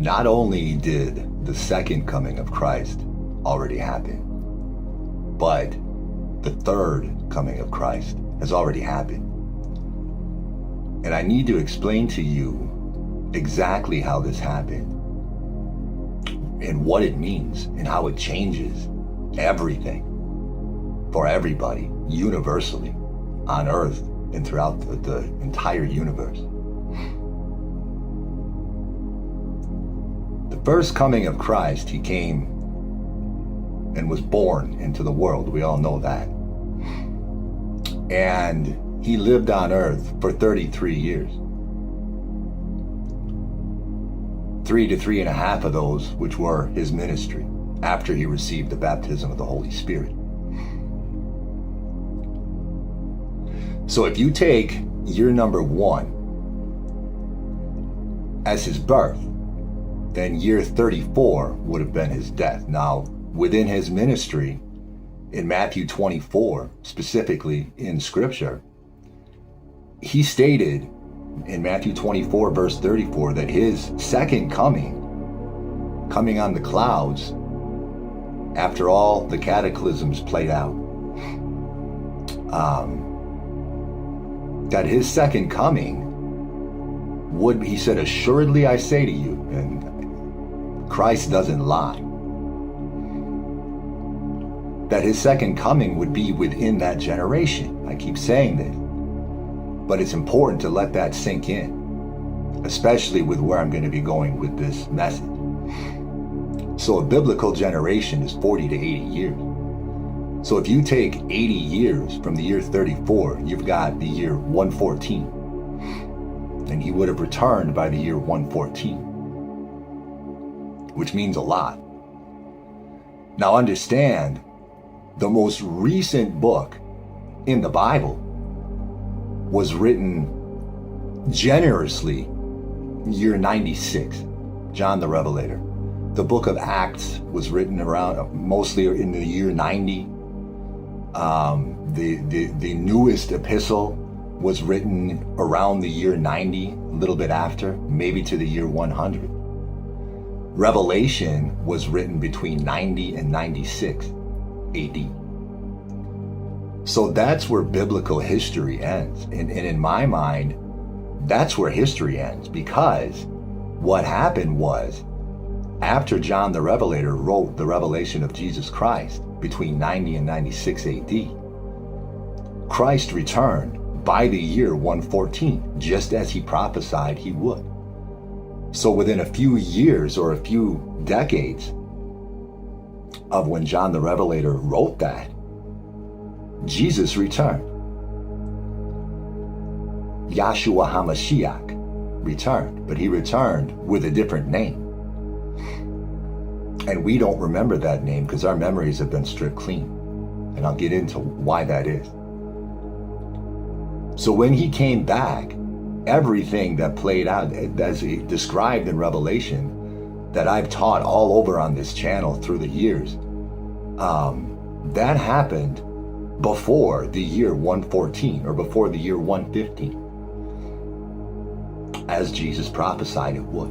not only did the second coming of Christ already happen, but the third coming of Christ has already happened. And I need to explain to you exactly how this happened and what it means and how it changes everything for everybody, universally, on earth and throughout the entire universe. The first coming of Christ, he came and was born into the world. We all know that. And he lived on earth for 33 years. 3 to 3.5 of those which were his ministry after he received the baptism of the Holy Spirit. So if you take year number 1 as his birth, then year 34 would have been his death. Now, within his ministry, in Matthew 24, specifically in Scripture, he stated in Matthew 24, verse 34, that his second coming on the clouds, after all the cataclysms played out, that his second coming would, he said, assuredly I say to you, and Christ doesn't lie, that his second coming would be within that generation. I keep saying this, but it's important to let that sink in, especially with where I'm going to be going with this message. So a biblical generation is 40 to 80 years. So if you take 80 years from the year 34, you've got the year 114. And he would have returned by the year 114, which means a lot. Now understand, the most recent book in the Bible was written generously year 96, John the Revelator. The book of Acts was written around mostly in the year 90. The newest epistle was written around the year 90, a little bit after, maybe to the year 100. Revelation was written between 90 and 96 AD. So that's where biblical history ends. And in my mind, that's where history ends, because what happened was, after John the Revelator wrote the revelation of Jesus Christ between 90 and 96 AD, Christ returned by the year 114, just as he prophesied he would. So within a few years or a few decades of when John the Revelator wrote that, Jesus returned. Yahshua HaMashiach returned, but he returned with a different name. And we don't remember that name because our memories have been stripped clean. And I'll get into why that is. So when he came back, everything that played out, as he described in Revelation, that I've taught all over on this channel through the years, that happened before the year 114 or before the year 115, as Jesus prophesied it would.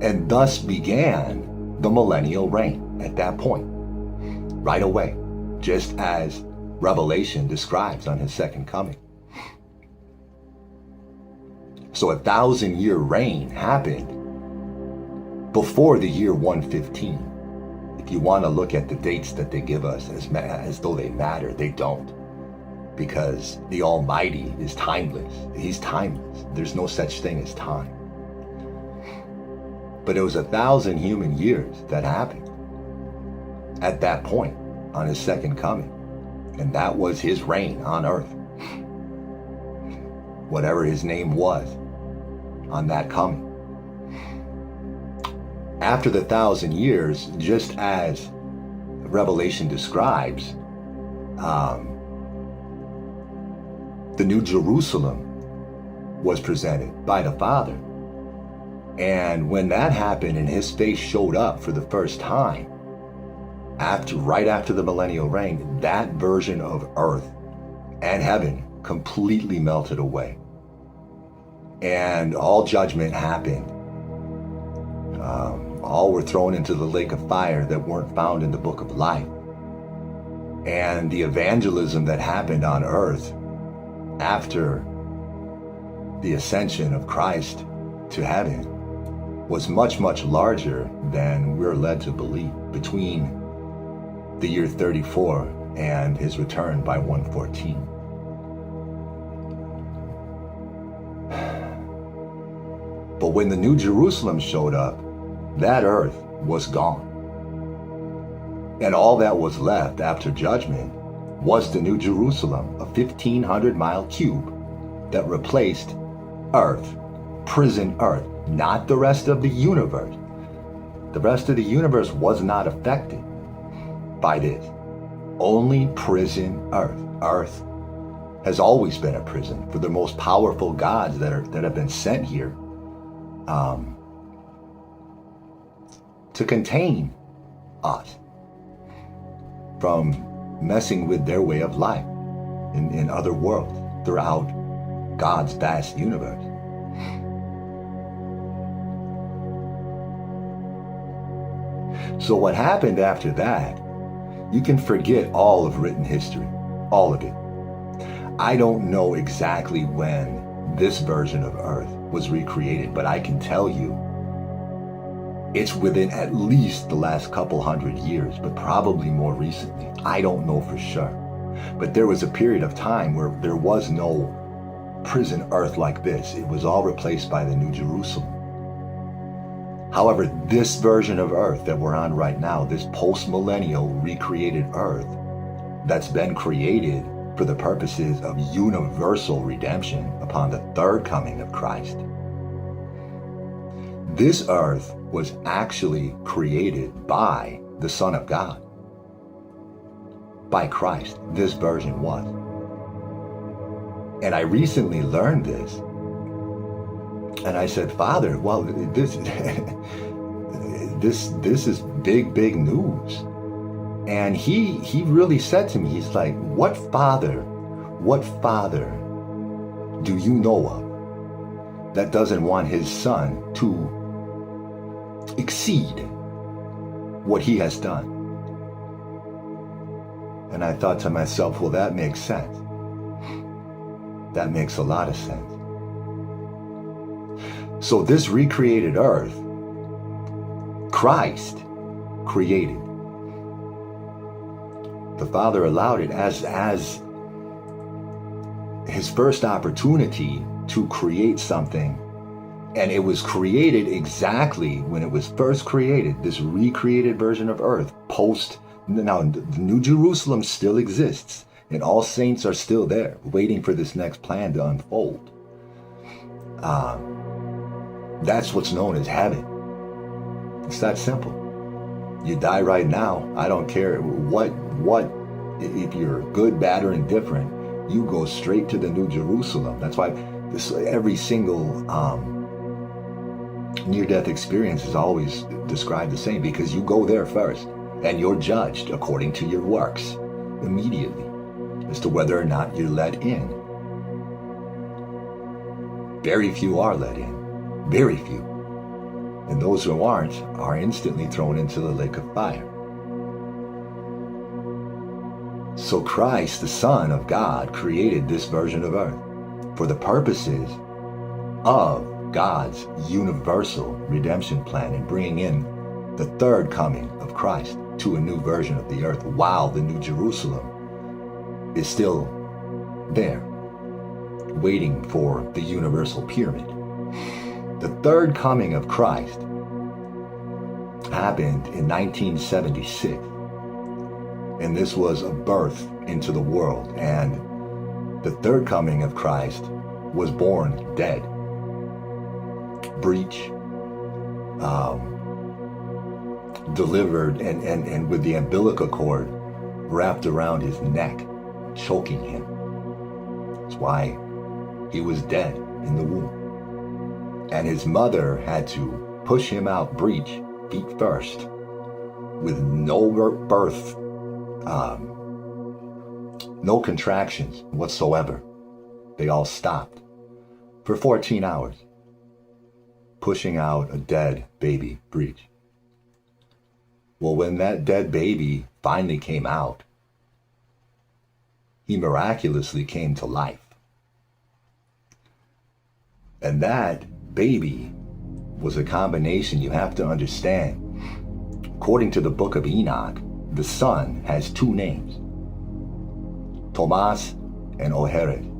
And thus began the millennial reign at that point, right away, just as Revelation describes on his second coming. So a 1,000-year reign happened before the year 115. If you want to look at the dates that they give us as though they matter, they don't. Because the Almighty is timeless. He's timeless. There's no such thing as time. But it was 1,000 human years that happened at that point on his second coming. And that was his reign on earth. Whatever his name was on that coming. After the 1,000 years, just as Revelation describes, the New Jerusalem was presented by the Father. And when that happened and his face showed up for the first time, right after the millennial reign, that version of earth and heaven completely melted away. And all judgment happened All were thrown into the lake of fire that weren't found in the book of life. And the evangelism that happened on earth after the ascension of Christ to heaven was much, much larger than we're led to believe between the year 34 and his return by 114. But when the New Jerusalem showed up, that earth was gone. And all that was left after judgment was the New Jerusalem, a 1,500-mile cube that replaced earth, prison earth, not the rest of the universe. The rest of the universe was not affected by this. Only prison earth. Earth has always been a prison for the most powerful gods that have been sent here to contain us from messing with their way of life in other worlds throughout God's vast universe. So what happened after that, you can forget all of written history, all of it. I don't know exactly when this version of Earth was recreated, but I can tell you it's within at least the last couple hundred years, but probably more recently. I don't know for sure. But there was a period of time where there was no prison Earth like this. It was all replaced by the New Jerusalem. However, this version of Earth that we're on right now, this post-millennial recreated Earth that's been created for the purposes of universal redemption upon the third coming of Christ. This earth was actually created by the Son of God. By Christ, this version was. And I recently learned this. And I said, Father, well, this is big news. And he really said to me, he's like, what father do you know of that doesn't want his son to exceed what he has done? And I thought to myself, well, that makes sense. That makes a lot of sense. So this recreated earth, Christ created. The Father allowed it as his first opportunity to create something. And it was created exactly when it was first created, this recreated version of earth, now the New Jerusalem still exists, and all saints are still there, waiting for this next plan to unfold. That's what's known as heaven. It's that simple. You die right now, I don't care what, if you're good, bad, or indifferent, you go straight to the New Jerusalem. That's why every single near-death experience is always described the same, because you go there first, and you're judged according to your works immediately as to whether or not you're let in. Very few are let in. Very few. And those who aren't are instantly thrown into the lake of fire. So Christ, the Son of God, created this version of earth for the purposes of God's universal redemption plan and bringing in the third coming of Christ to a new version of the earth, while the New Jerusalem is still there, waiting for the universal pyramid. The third coming of Christ happened in 1976. And this was a birth into the world. And the third coming of Christ was born dead. Breech, delivered and with the umbilical cord wrapped around his neck, choking him. That's why he was dead in the womb. And his mother had to push him out breech, feet first, with no birth, no contractions whatsoever. They all stopped for 14 hours. pushing out a dead baby breech. Well, when that dead baby finally came out, he miraculously came to life. And that baby was a combination, you have to understand. According to the book of Enoch, the son has two names, Tomas and Ohered.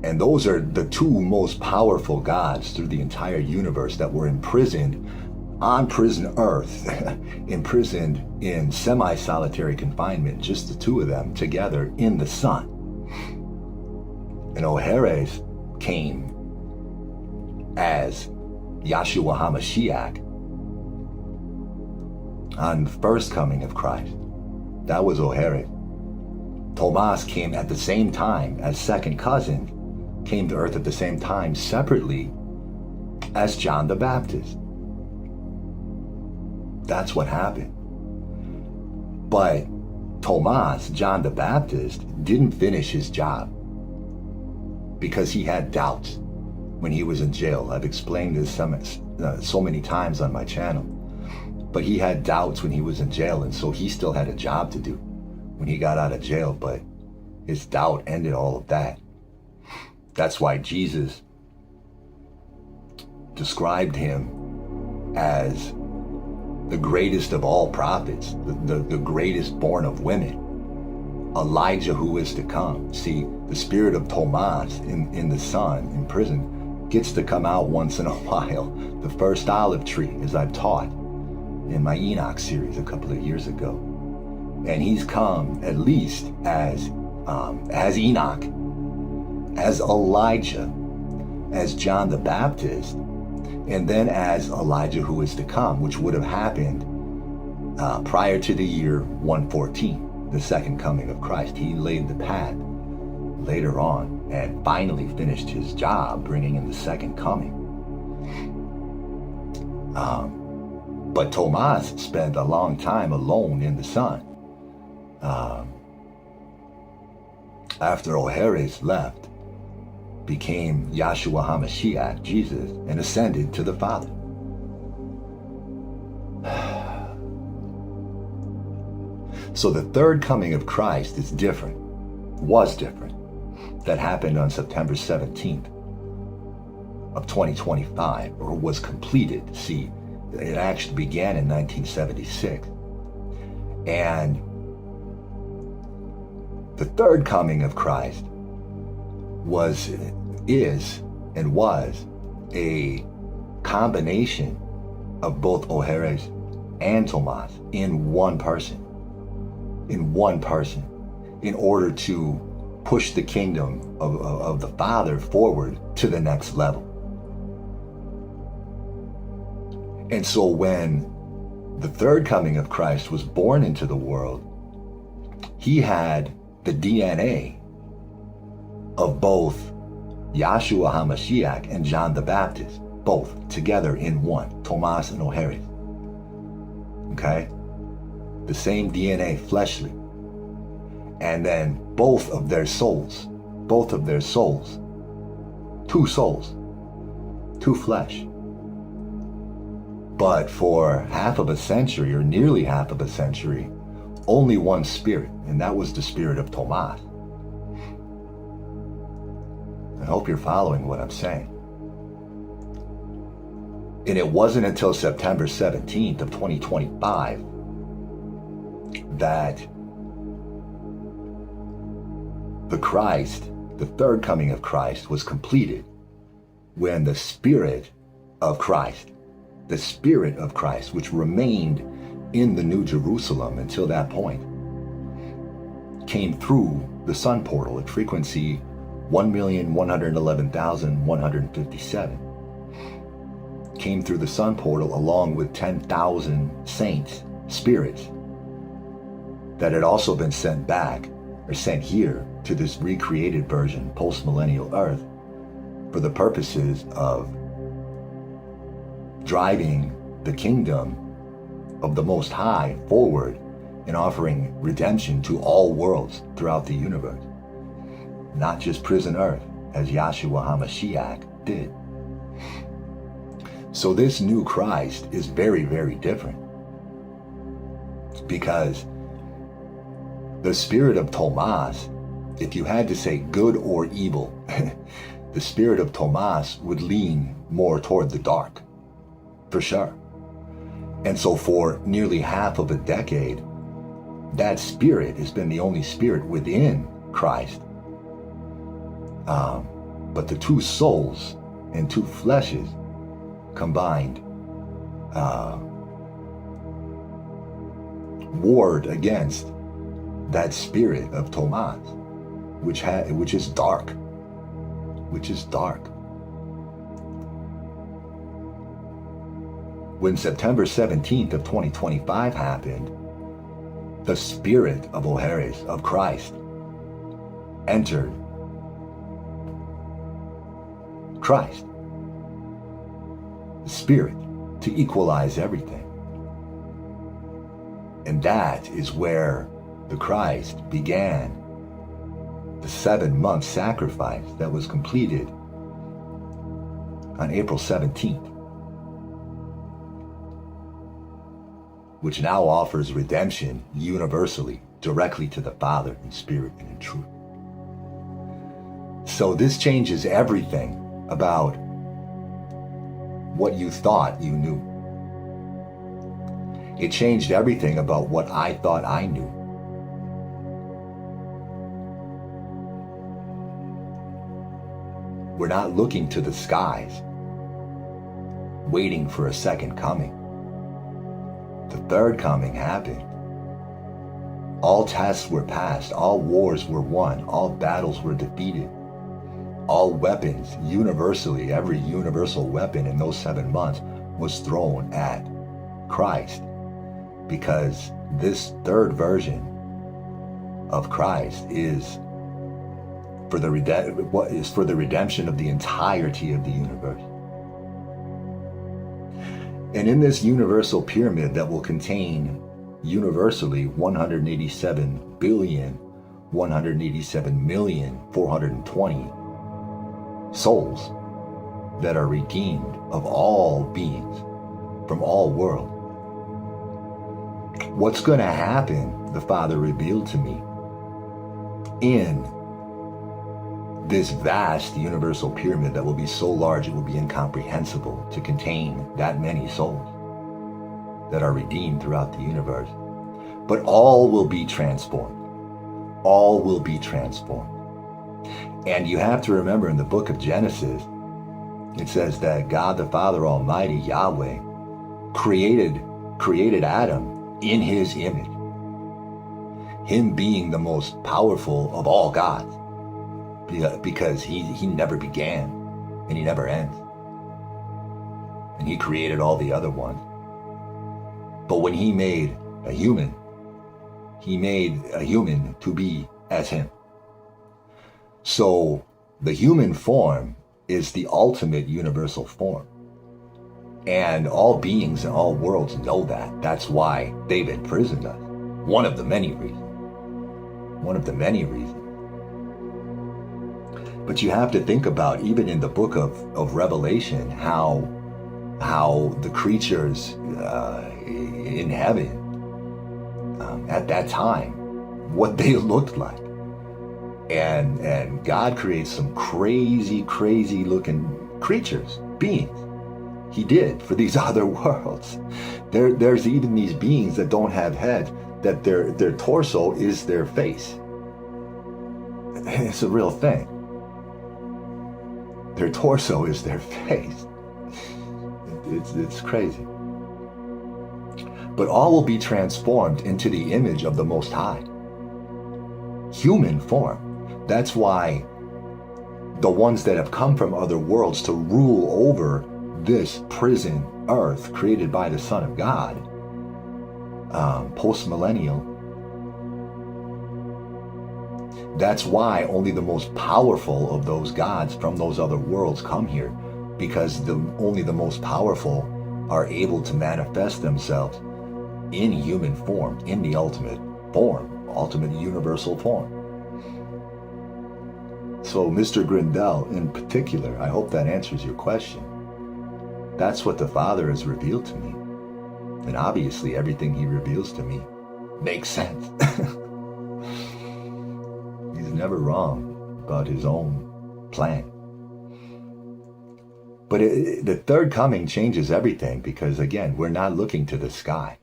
And those are the two most powerful gods through the entire universe that were imprisoned on prison earth, imprisoned in semi-solitary confinement, just the two of them together in the sun. And Ohered came as Yahshua HaMashiach on the first coming of Christ. That was Ohered. Tomas came at the same time as second cousin, came to earth at the same time separately as John the Baptist. That's what happened. But Tomas, John the Baptist, didn't finish his job because he had doubts when he was in jail. I've explained this so many times on my channel. But he had doubts when he was in jail, and so he still had a job to do when he got out of jail, but his doubt ended all of that. That's why Jesus described him as the greatest of all prophets, the greatest born of women, Elijah who is to come. See, the spirit of Tomas in the sun, in prison, gets to come out once in a while. The first olive tree, as I've taught in my Enoch series a couple of years ago. And he's come at least as Enoch, as Elijah, as John the Baptist, and then as Elijah who is to come, which would have happened prior to the year 114, the second coming of Christ. He laid the path later on and finally finished his job, bringing in the second coming. But Tomas spent a long time alone in the sun. After Ohered left, became Yahshua HaMashiach, Jesus, and ascended to the Father. So the third coming of Christ is different, was different. That happened on September 17th of 2025, or was completed. See, it actually began in 1976. And the third coming of Christ is a combination of both Ohered and Tomas in one person, in order to push the kingdom of the Father forward to the next level. And so when the third coming of Christ was born into the world, he had the DNA of both Yahshua HaMashiach and John the Baptist, both together in one, Tomas and Ohered. Okay? The same DNA, fleshly. And then both of their souls, two souls, two flesh. But for half of a century, or nearly half of a century, only one spirit, and that was the spirit of Tomas. I hope you're following what I'm saying. And it wasn't until September 17th of 2025 that the third coming of Christ was completed, when the Spirit of Christ, which remained in the New Jerusalem until that point, came through the sun portal at frequency 1,111,157. Came through the sun portal along with 10,000 saints, spirits, that had also been sent back, or sent here to this recreated version, post-millennial Earth, for the purposes of driving the kingdom of the Most High forward and offering redemption to all worlds throughout the universe, not just prison Earth, as Yahshua HaMashiach did. So this new Christ is very, very different, because the spirit of Thomas, if you had to say good or evil, the spirit of Thomas would lean more toward the dark, for sure. And so for nearly half of a decade, that spirit has been the only spirit within Christ. But the two souls and two fleshes combined warred against that spirit of Thomas, which is dark, When September 17th of 2025 happened, the spirit of Oheres, of Christ, entered Christ, the spirit, to equalize everything. And that is where the Christ began the 7-month sacrifice that was completed on April 17th, which now offers redemption universally, directly to the Father in spirit and in truth. So this changes everything about what you thought you knew. It changed everything about what I thought I knew. We're not looking to the skies, waiting for a second coming. The third coming happened. All tests were passed, all wars were won, all battles were defeated. All weapons, universally, every universal weapon in those 7 months was thrown at Christ, because this third version of Christ is for the redemption of the entirety of the universe. And in this universal pyramid that will contain universally 187,187,420 souls that are redeemed of all beings from all worlds. What's going to happen, the Father revealed to me, in this vast universal pyramid that will be so large it will be incomprehensible to contain that many souls that are redeemed throughout the universe. But all will be transformed. All will be transformed. And you have to remember, in the book of Genesis, it says that God the Father Almighty, Yahweh, created Adam in his image, him being the most powerful of all gods, because he never began and he never ends. And he created all the other ones. But when he made a human to be as him. So the human form is the ultimate universal form. And all beings in all worlds know that. That's why they've imprisoned us. One of the many reasons. But you have to think about, even in the book of Revelation, how the creatures in heaven at that time, what they looked like. And God creates some crazy looking creatures, beings. He did for these other worlds. There's even these beings that don't have heads, that their torso is their face. It's a real thing. Their torso is their face. It's crazy. But all will be transformed into the image of the Most High. Human form. That's why the ones that have come from other worlds to rule over this prison earth created by the Son of God, post-millennial, that's why only the most powerful of those gods from those other worlds come here, because only the most powerful are able to manifest themselves in human form, in the ultimate form, ultimate universal form. So Mr. Grindel in particular, I hope that answers your question. That's what the Father has revealed to me. And obviously everything he reveals to me makes sense. He's never wrong about his own plan. But the third coming changes everything because, again, we're not looking to the sky.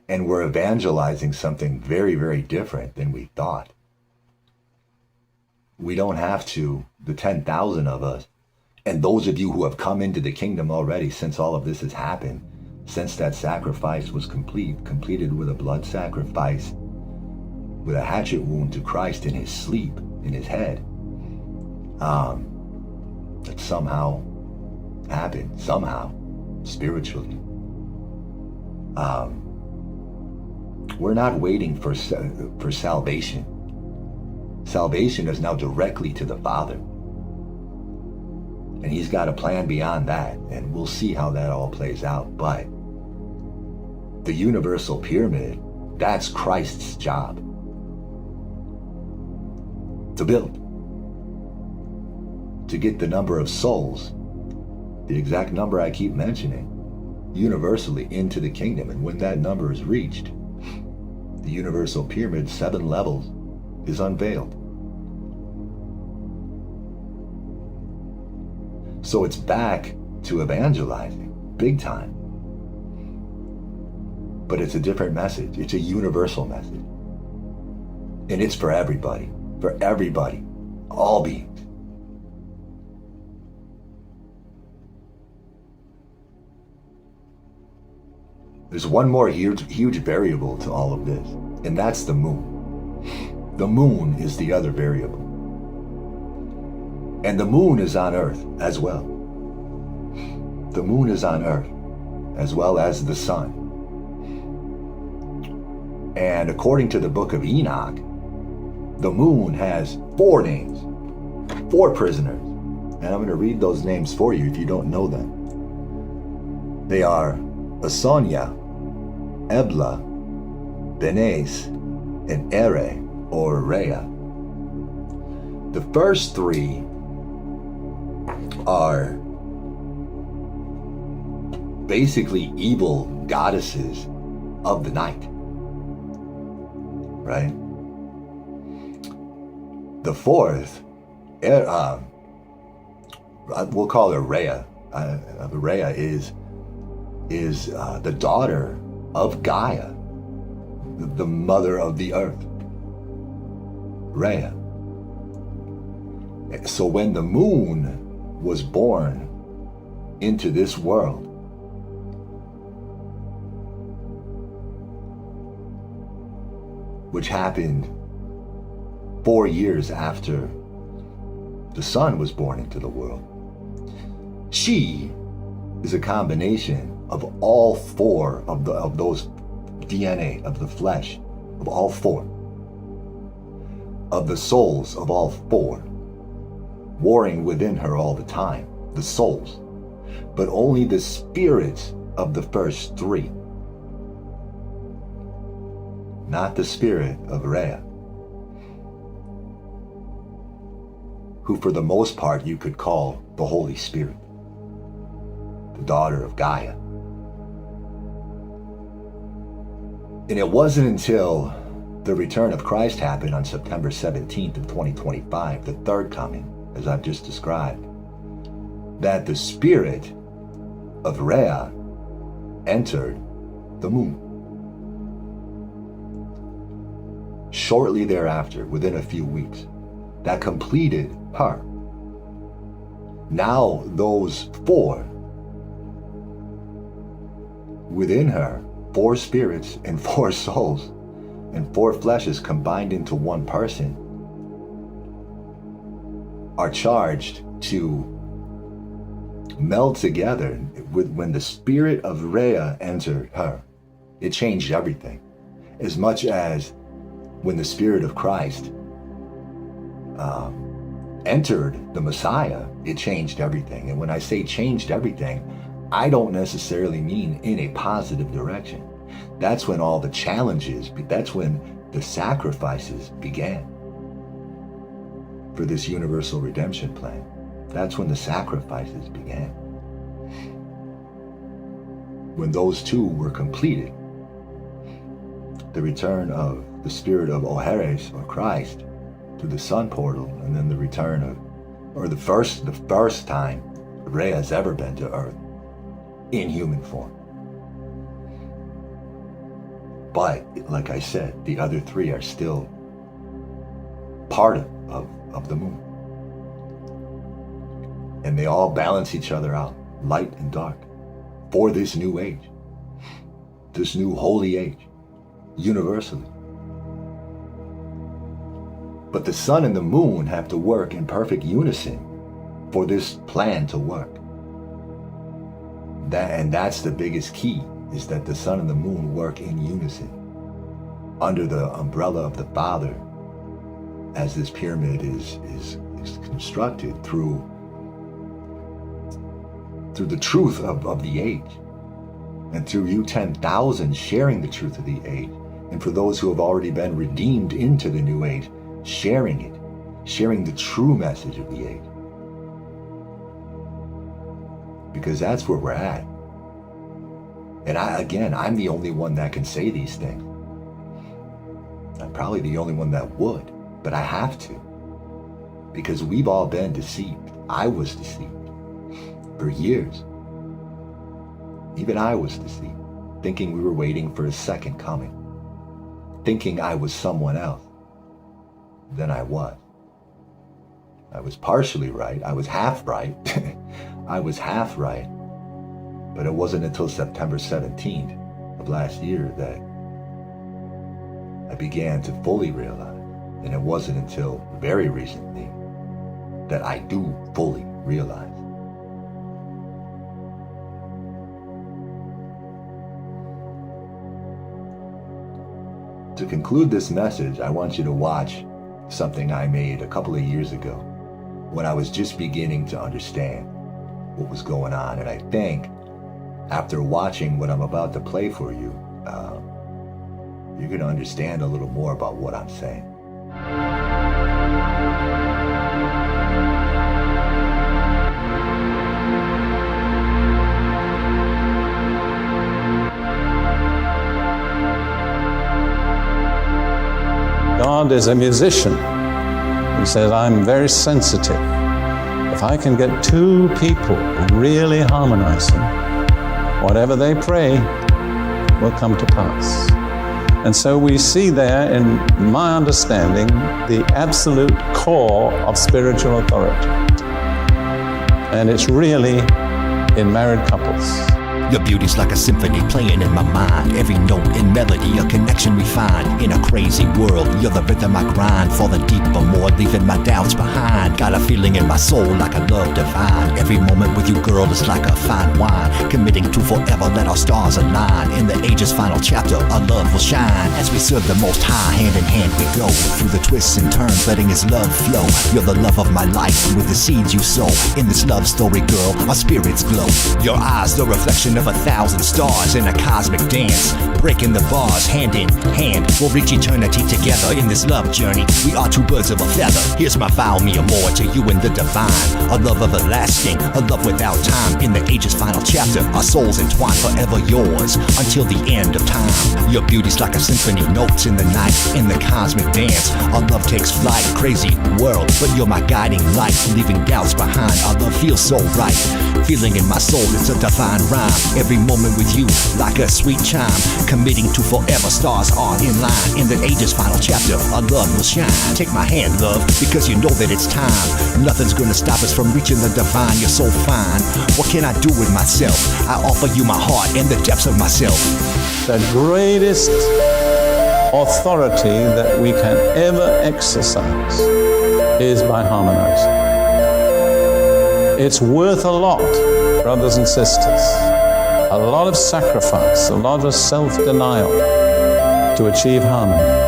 And we're evangelizing something very, very different than we thought. We don't have to, the 10,000 of us, and those of you who have come into the kingdom already since all of this has happened, since that sacrifice was completed with a blood sacrifice, with a hatchet wound to Christ in his sleep, in his head, that somehow happened, somehow, spiritually. We're not waiting for salvation. Salvation is now directly to the Father. And he's got a plan beyond that, and we'll see how that all plays out. But the universal pyramid, that's Christ's job to build, to get the number of souls, the exact number I keep mentioning, universally into the kingdom. And when that number is reached, the universal pyramid, 7 levels, is unveiled. So it's back to evangelizing, big time. But it's a different message. It's a universal message. And it's for everybody, all beings. There's one more huge variable to all of this, and that's the moon. The moon is the other variable. And the moon is on Earth as well. The moon is on Earth as well as the sun. And according to the book of Enoch, the moon has 4 names, 4 prisoners. And I'm going to read those names for you if you don't know them. They are Asonia, Ebla, Benes, and Ere, or Rhea. The first 3 are basically evil goddesses of the night, right? The 4th, we'll call her Rhea. Rhea is the daughter of Gaia, the mother of the earth. Rhea. So when the moon was born into this world, which happened 4 years after the sun was born into the world, she is a combination of all 4 of those DNA of the flesh, of all 4, of the souls of all 4, warring within her all the time, the souls, but only the spirits of the first 3, not the spirit of Rhea, who for the most part you could call the Holy Spirit, the daughter of Gaia. And it wasn't until the return of Christ happened on September 17th of 2025, the third coming, as I've just described, that the spirit of Rhea entered the moon. Shortly thereafter, within a few weeks, that completed her. Now those 4 within her, 4 spirits and 4 souls and 4 fleshes combined into one person, are charged to meld together. When the spirit of Rhea entered her, it changed everything. As much as when the spirit of Christ entered the Messiah, it changed everything. And when I say changed everything, I don't necessarily mean in a positive direction. That's when all the challenges, that's when the sacrifices began for this universal redemption plan. That's when the sacrifices began. when those two were completed, the return of the spirit of Oheres, or Christ, to the sun portal, and then the return of, or the first time Rhea has ever been to Earth in human form. But, like I said, the other three are still part of the moon. And they all balance each other out, light and dark, for this new age, this new holy age, universally. But the sun and the moon have to work in perfect unison for this plan to work. That's the biggest key, is that the sun and the moon work in unison under the umbrella of the Father, as this pyramid is constructed through the truth of the age, and through you 10,000 sharing the truth of the age, and for those who have already been redeemed into the new age, sharing it, sharing the true message of the age. Because that's where we're at. And I'm the only one that can say these things. I'm probably the only one that would, but I have to. Because we've all been deceived. I was deceived for years. Even I was deceived, thinking we were waiting for a second coming, thinking I was someone else than I was. I was partially right. I was half right. I was half right. But it wasn't until September 17th of last year that I began to fully realize. And it wasn't until very recently that I do fully realize. To conclude this message, I want you to watch something I made a couple of years ago when I was just beginning to understand what was going on. And I think after watching what I'm about to play for you, you're going to understand a little more about what I'm saying. God is a musician. He says, I'm very sensitive. If I can get two people really harmonizing, whatever they pray will come to pass. And so we see there, in my understanding, the absolute core of spiritual authority. And it's really in married couples. Your beauty's like a symphony playing in my mind. Every note and melody, a connection we find. In a crazy world, you're the rhythm I grind. Falling deeper more, leaving my doubts behind. Got a feeling in my soul like a love divine. Every moment with you, girl, is like a fine wine. Committing to forever, let our stars align. In the age's final chapter, our love will shine. As we serve the Most High, hand in hand we go. Through the twists and turns, letting His love flow. You're the love of my life, with the seeds you sow. In this love story, girl, our spirits glow. Your eyes, the reflection of 1,000 stars in a cosmic dance, breaking the bars hand in hand. We'll reach eternity together in this love journey. We are two birds of a feather. Here's my vow, me amor, to you and the divine. A love everlasting, a love without time. In the age's final chapter, our souls entwined, forever yours until the end of time. Your beauty's like a symphony, notes in the night. In the cosmic dance, our love takes flight. Crazy world, but you're my guiding light, leaving doubts behind. Our love feels so right. Feeling in my soul, it's a divine rhyme. Every moment with you, like a sweet chime. Committing to forever, stars are in line. In the age's final chapter, our love will shine. Take my hand, love, because you know that it's time. Nothing's gonna stop us from reaching the divine. You're so fine. What can I do with myself? I offer you my heart and the depths of myself. The greatest authority that we can ever exercise is by harmonizing. It's worth a lot, brothers and sisters. A lot of sacrifice, a lot of self-denial to achieve harmony.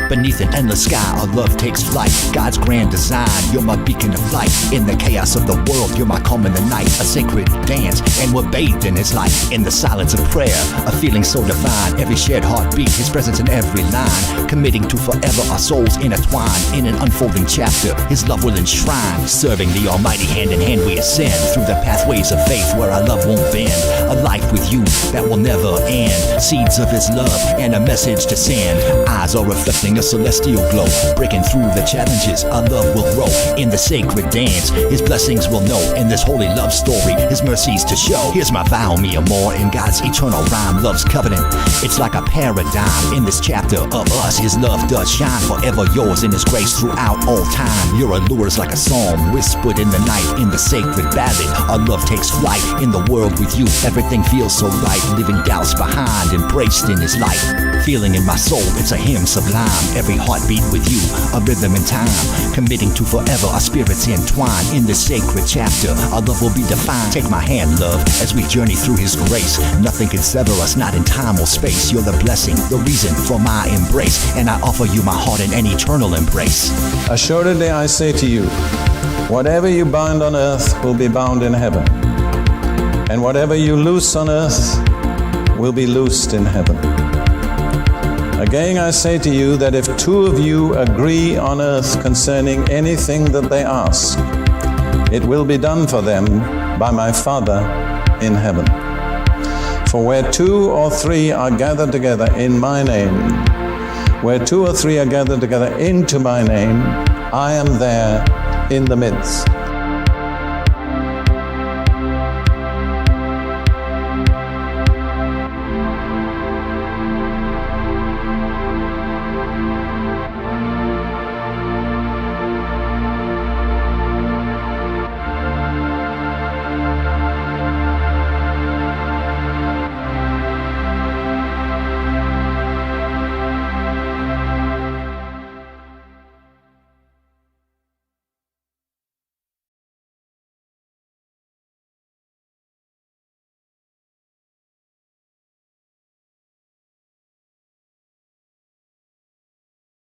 Beneath an endless sky, our love takes flight. God's grand design, you're my beacon of light. In the chaos of the world, you're my calm in the night. A sacred dance, and we're bathed in His light. In the silence of prayer, a feeling so divine. Every shared heartbeat, His presence in every line. Committing to forever, our souls intertwined. In an unfolding chapter, His love will enshrine. Serving the Almighty, hand in hand we ascend. Through the pathways of faith where our love won't bend. A life with you that will never end. Seeds of His love and a message to send. Eyes are reflecting a celestial glow. Breaking through the challenges, our love will grow. In the sacred dance, His blessings will know. In this holy love story, His mercies to show. Here's my vow, mi amor, in God's eternal rhyme. Love's covenant, it's like a paradigm. In this chapter of us, His love does shine. Forever yours in His grace throughout all time. Your allure is like a psalm whispered in the night. In the sacred ballad, our love takes flight. In the world with you, everything feels so right. Leaving doubts behind, embraced in His light. Feeling in my soul, it's a hymn sublime. Every heartbeat with you, a rhythm in time. Committing to forever, our spirits entwine. In this sacred chapter, our love will be defined. Take my hand, love, as we journey through His grace. Nothing can sever us, not in time or space. You're the blessing, the reason for my embrace. And I offer you my heart in an eternal embrace. Assuredly I say to you, whatever you bind on earth will be bound in heaven, and whatever you loose on earth will be loosed in heaven. Again I say to you that if two of you agree on earth concerning anything that they ask, it will be done for them by my Father in heaven. For where two or three are gathered together in my name, where two or three are gathered together into my name, I am there in the midst.